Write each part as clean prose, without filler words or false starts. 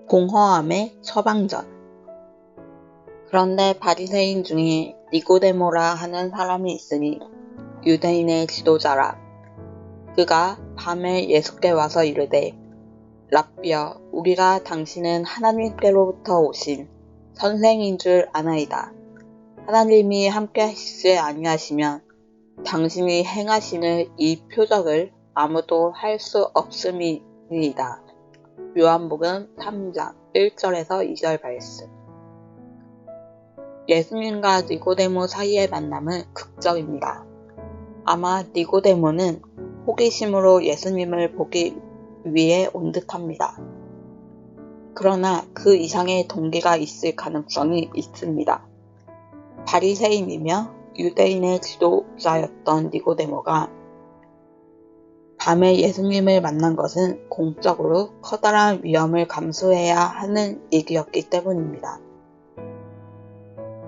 공허함의 처방전. 그런데 바리새인 중에 니고데모라 하는 사람이 있으니 유대인의 지도자라. 그가 밤에 예수께 와서 이르되, 랍비여, 우리가 당신은 하나님께로부터 오신 선생인 줄 아나이다. 하나님이 함께 하시지 아니하시면 당신이 행하시는 이 표적을 아무도 할 수 없음이니이다. 요한복음 3장 1절에서 2절 말씀. 예수님과 니고데모 사이의 만남은 극적입니다. 아마 니고데모는 호기심으로 예수님을 보기 위해 온 듯합니다. 그러나 그 이상의 동기가 있을 가능성이 있습니다. 바리새인이며 유대인의 지도자였던 니고데모가 밤에 예수님을 만난 것은 공적으로 커다란 위험을 감수해야 하는 일이었기 때문입니다.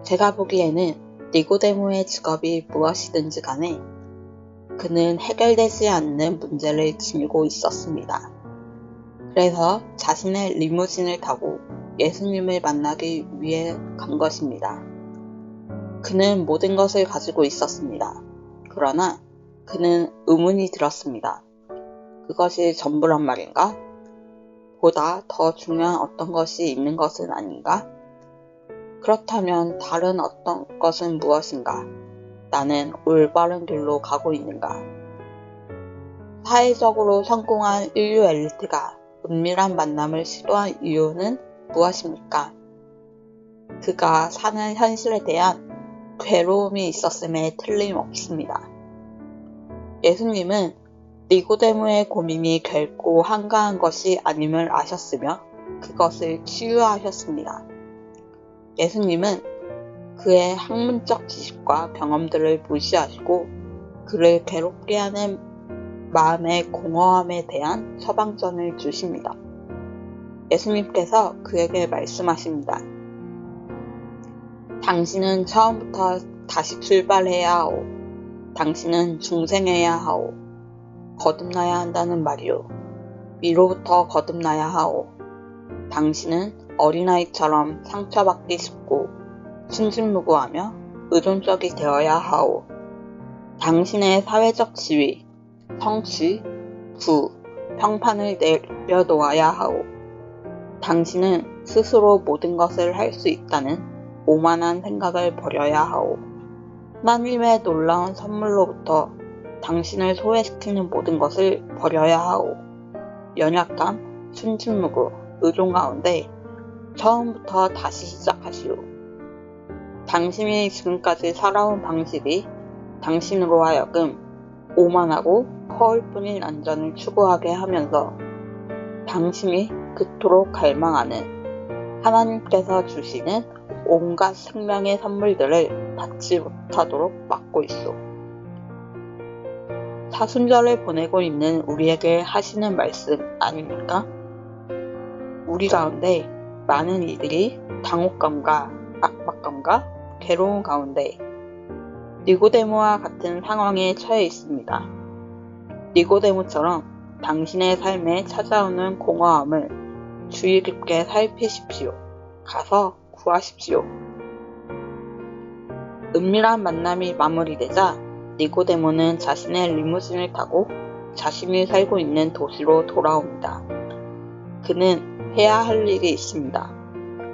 제가 보기에는 니고데모의 직업이 무엇이든지 간에 그는 해결되지 않는 문제를 지니고 있었습니다. 그래서 자신의 리무진을 타고 예수님을 만나기 위해 간 것입니다. 그는 모든 것을 가지고 있었습니다. 그러나 그는 의문이 들었습니다. 그것이 전부란 말인가? 보다 더 중요한 어떤 것이 있는 것은 아닌가? 그렇다면 다른 어떤 것은 무엇인가? 나는 올바른 길로 가고 있는가? 사회적으로 성공한 인류 엘리트가 은밀한 만남을 시도한 이유는 무엇입니까? 그가 사는 현실에 대한 괴로움이 있었음에 틀림없습니다. 예수님은 니고데모의 고민이 결코 한가한 것이 아님을 아셨으며 그것을 치유하셨습니다. 예수님은 그의 학문적 지식과 경험들을 무시하시고 그를 괴롭게 하는 마음의 공허함에 대한 처방전을 주십니다. 예수님께서 그에게 말씀하십니다. 당신은 처음부터 다시 출발해야 하오. 당신은 중생해야 하오. 거듭나야 한다는 말이오. 위로부터 거듭나야 하오. 당신은 어린아이처럼 상처받기 쉽고 순진무구하며 의존적이 되어야 하오. 당신의 사회적 지위, 성취, 부, 평판을 내려놓아야 하오. 당신은 스스로 모든 것을 할 수 있다는 오만한 생각을 버려야 하오. 하나님의 놀라운 선물로부터 당신을 소외시키는 모든 것을 버려야 하오. 연약함, 순진무구, 의존 가운데 처음부터 다시 시작하시오. 당신이 지금까지 살아온 방식이 당신으로 하여금 오만하고 허울뿐인 안전을 추구하게 하면서 당신이 그토록 갈망하는 하나님께서 주시는 온갖 생명의 선물들을 받지 못하도록 막고 있소. 사순절을 보내고 있는 우리에게 하시는 말씀 아닙니까? 우리 가운데 많은 이들이 당혹감과 압박감과 괴로움 가운데 니고데모와 같은 상황에 처해 있습니다. 니고데모처럼 당신의 삶에 찾아오는 공허함을 주의 깊게 살피십시오. 가서 구하십시오. 은밀한 만남이 마무리되자 니고데모는 자신의 리무진을 타고 자신이 살고 있는 도시로 돌아옵니다. 그는 해야 할 일이 있습니다.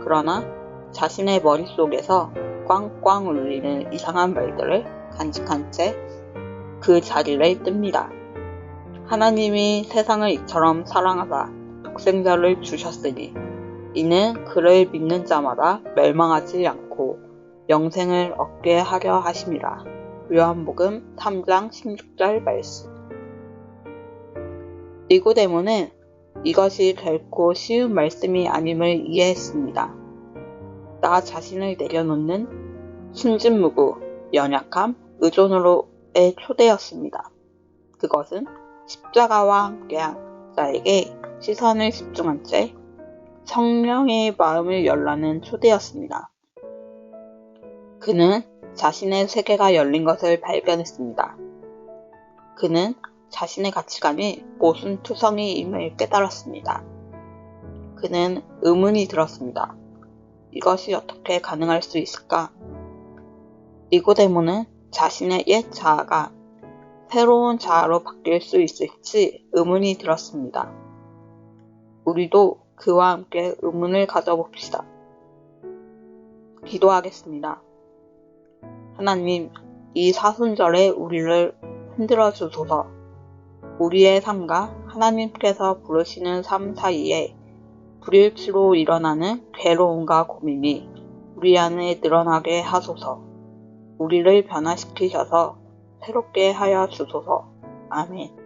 그러나 자신의 머릿속에서 꽝꽝 울리는 이상한 말들을 간직한 채 그 자리를 뜹니다. 하나님이 세상을 이처럼 사랑하사 독생자를 주셨으니 이는 그를 믿는 자마다 멸망하지 않고 영생을 얻게 하려 하심이라. 요한복음 3장 16절 말씀. 니고데모는 이것이 결코 쉬운 말씀이 아님을 이해했습니다. 나 자신을 내려놓는 순진무구, 연약함, 의존으로의 초대였습니다. 그것은 십자가와 함께한 자에게 시선을 집중한 채 성령의 마음을 열라는 초대였습니다. 그는 자신의 세계가 열린 것을 발견했습니다. 그는 자신의 가치관이 모순투성이임을 깨달았습니다. 그는 의문이 들었습니다. 이것이 어떻게 가능할 수 있을까? 니고데모는 자신의 옛 자아가 새로운 자아로 바뀔 수 있을지 의문이 들었습니다. 우리도 그와 함께 의문을 가져봅시다. 기도하겠습니다. 하나님, 이 사순절에 우리를 흔들어 주소서. 우리의 삶과 하나님께서 부르시는 삶 사이에 불일치로 일어나는 괴로움과 고민이 우리 안에 늘어나게 하소서. 우리를 변화시키셔서 새롭게 하여 주소서. 아멘.